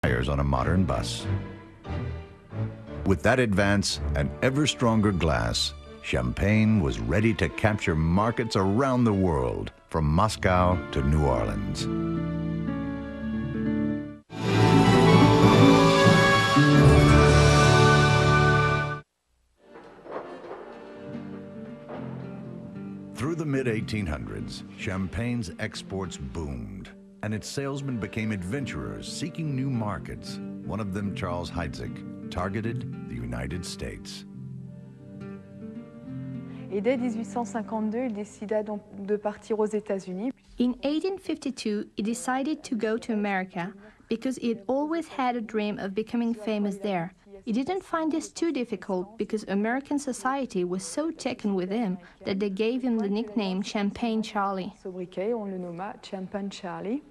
tires on a modern bus. With that advance and ever stronger glass, Champagne was ready to capture markets around the world, from Moscow to New Orleans. Through the mid-1800s, Champagne's exports boomed, and its salesmen became adventurers seeking new markets. One of them, Charles Heidsieck, targeted the United States. Et dès 1852, il décida donc de partir aux États-Unis. In 1852, he decided to go to America because he had always had a dream of becoming famous there. He didn't find this too difficult because American society was so taken with him that they gave him the nickname Champagne Charlie. Sobriquet, on le nomma Champagne Charlie.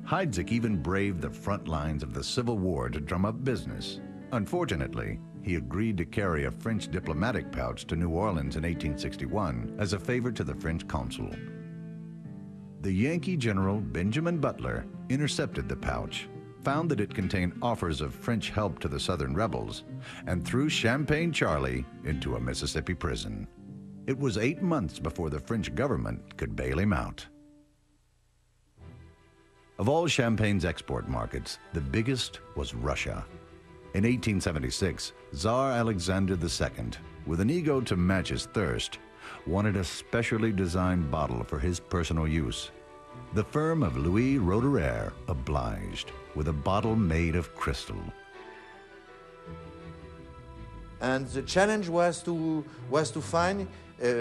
Heidsieck even braved the front lines of the Civil War to drum up business. Unfortunately, he agreed to carry a French diplomatic pouch to New Orleans in 1861 as a favor to the French consul. The Yankee general Benjamin Butler intercepted the pouch, found that it contained offers of French help to the Southern rebels, and threw Champagne Charlie into a Mississippi prison. It was 8 months before the French government could bail him out. Of all Champagne's export markets, the biggest was Russia. In 1876, Tsar Alexander II, with an ego to match his thirst, wanted a specially designed bottle for his personal use. The firm of Louis Roederer obliged with a bottle made of crystal. And the challenge was to find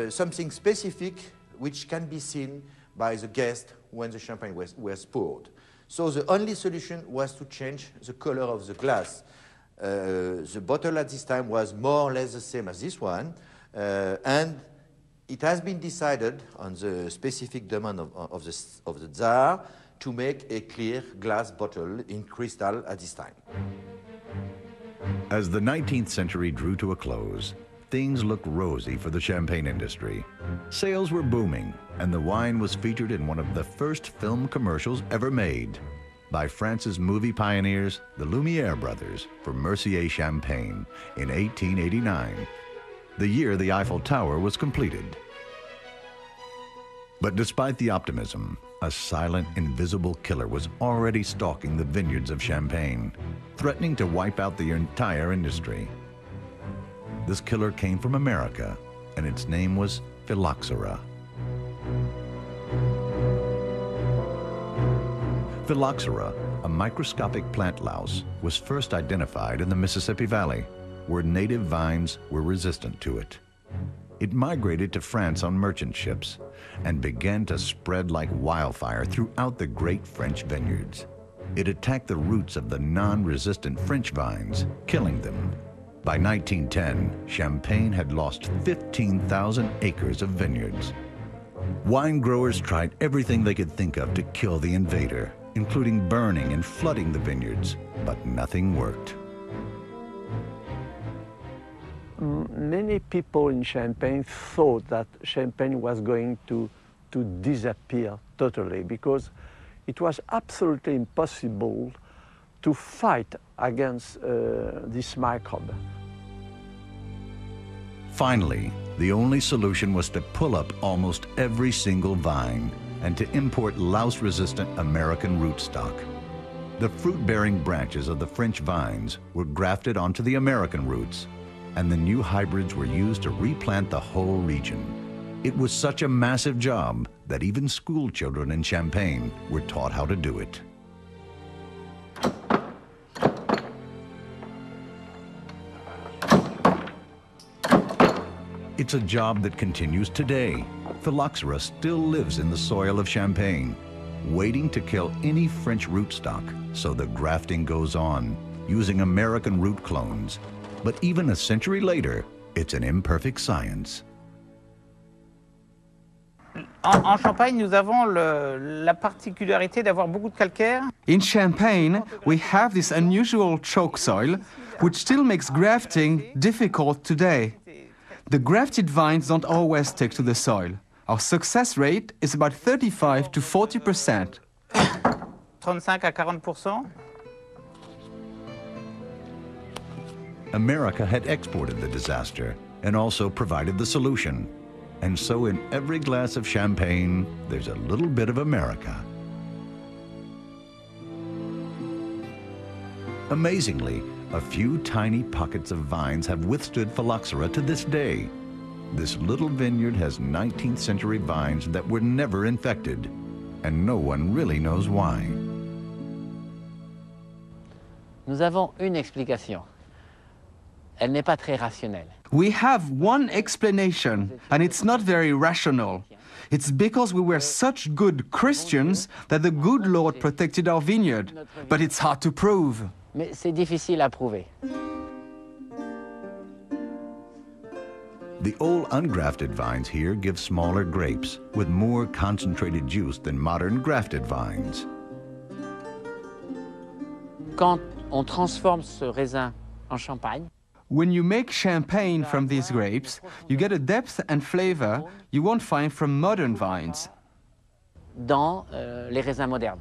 something specific which can be seen by the guest when the champagne was poured. So the only solution was to change the color of the glass. The bottle at this time was more or less the same as this one, and it has been decided on the specific demand of the Tsar to make a clear glass bottle in crystal at this time. As the 19th century drew to a close, things looked rosy for the champagne industry. Sales were booming, and the wine was featured in one of the first film commercials ever made by France's movie pioneers, the Lumiere brothers, for Mercier Champagne in 1889, the year the Eiffel Tower was completed. But despite the optimism, a silent, invisible killer was already stalking the vineyards of Champagne, threatening to wipe out the entire industry. This killer came from America, and its name was phylloxera. Phylloxera, a microscopic plant louse, was first identified in the Mississippi Valley, where native vines were resistant to it. It migrated to France on merchant ships and began to spread like wildfire throughout the great French vineyards. It attacked the roots of the non-resistant French vines, killing them. By 1910, Champagne had lost 15,000 acres of vineyards. Wine growers tried everything they could think of to kill the invader, including burning and flooding the vineyards, but nothing worked. Many people in Champagne thought that Champagne was going to disappear totally because it was absolutely impossible to fight against this microbe. Finally, the only solution was to pull up almost every single vine and to import louse-resistant American rootstock. The fruit-bearing branches of the French vines were grafted onto the American roots, and the new hybrids were used to replant the whole region. It was such a massive job that even school children in Champagne were taught how to do it. It's a job that continues today. Phylloxera still lives in the soil of Champagne, waiting to kill any French rootstock, so the grafting goes on, using American root clones. But even a century later, it's an imperfect science. En Champagne, nous avons la particularité d'avoir beaucoup de calcaire. In Champagne, we have this unusual chalk soil, which still makes grafting difficult today. The grafted vines don't always stick to the soil. Our success rate is about 35 to 40%. 35 à 40%. America had exported the disaster and also provided the solution. And so in every glass of champagne, there's a little bit of America. Amazingly, a few tiny pockets of vines have withstood phylloxera to this day. This little vineyard has 19th century vines that were never infected, and no one really knows why. Nous avons une explication. Elle n'est pas très rationnelle. We have one explanation, and it's not very rational. It's because we were such good Christians that the good Lord protected our vineyard. But it's hard to prove. Mais c'est difficile à prouver. The old ungrafted vines here give smaller grapes with more concentrated juice than modern grafted vines. Quand on transforme ce raisin en champagne, When you make champagne from these grapes, you get a depth and flavor you won't find from modern vines. dans les raisins modernes.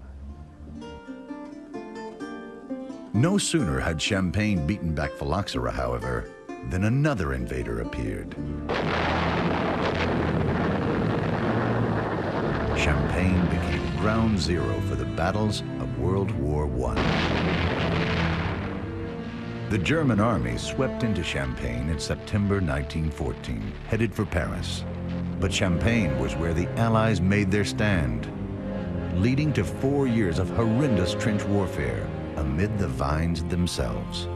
No sooner had Champagne beaten back phylloxera, however, than another invader appeared. Champagne became ground zero for the battles of World War I. The German army swept into Champagne in September 1914, headed for Paris. But Champagne was where the Allies made their stand, leading to 4 years of horrendous trench warfare amid the vines themselves.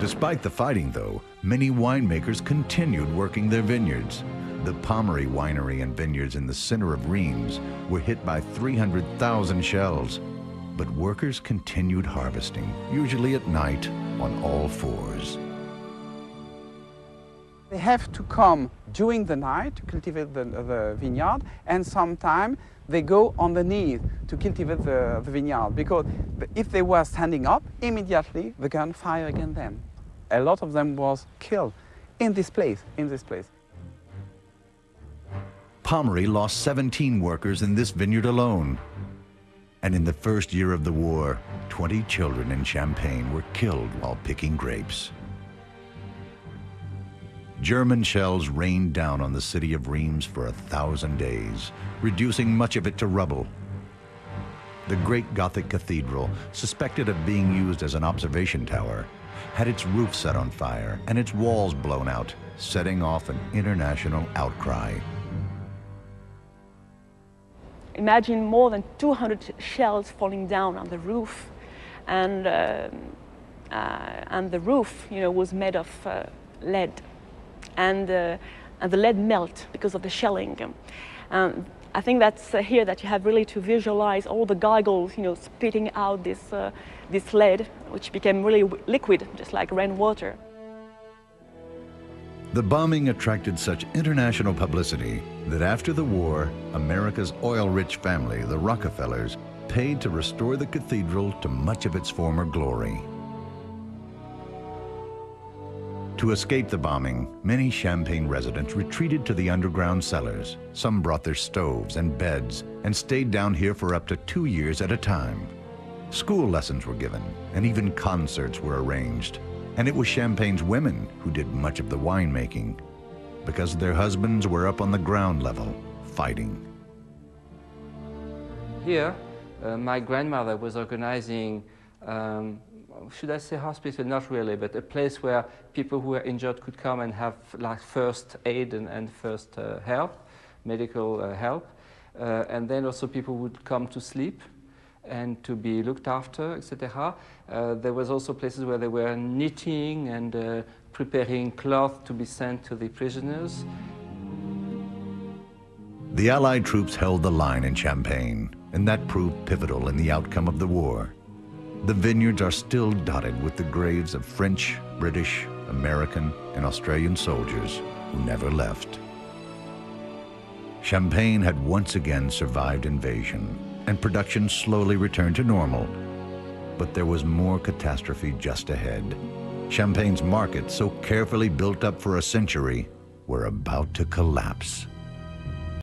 Despite the fighting, though, many winemakers continued working their vineyards. The Pomery winery and vineyards in the center of Reims were hit by 300,000 shells, but workers continued harvesting, usually at night, on all fours. They have to come during the night to cultivate the vineyard, and sometimes they go on the knees to cultivate the vineyard, because if they were standing up, immediately the gun fire against them. A lot of them was killed in this place, Pomery lost 17 workers in this vineyard alone. And in the first year of the war, 20 children in Champagne were killed while picking grapes. German shells rained down on the city of Reims for 1,000 days, reducing much of it to rubble. The great Gothic cathedral, suspected of being used as an observation tower, had its roof set on fire and its walls blown out, setting off an international outcry. Imagine more than 200 shells falling down on the roof, and the roof, was made of lead, and the lead melt because of the shelling. I think that's here that you have really to visualize all the gargoyles, spitting out this lead, which became really liquid, just like rainwater. The bombing attracted such international publicity that after the war, America's oil-rich family, the Rockefellers, paid to restore the cathedral to much of its former glory. To escape the bombing, many Champagne residents retreated to the underground cellars. Some brought their stoves and beds and stayed down here for up to 2 years at a time. School lessons were given, and even concerts were arranged. And it was Champagne's women who did much of the winemaking, because their husbands were up on the ground level, fighting. Here, my grandmother was organizing, should I say hospital? Not really, but a place where people who were injured could come and have like first aid and first help, medical help. And then also people would come to sleep and to be looked after, etc. There was also places where they were knitting and preparing cloth to be sent to the prisoners. The Allied troops held the line in Champagne, and that proved pivotal in the outcome of the war. The vineyards are still dotted with the graves of French, British, American, and Australian soldiers who never left. Champagne had once again survived invasion, and production slowly returned to normal. But there was more catastrophe just ahead. Champagne's market, so carefully built up for a century, were about to collapse.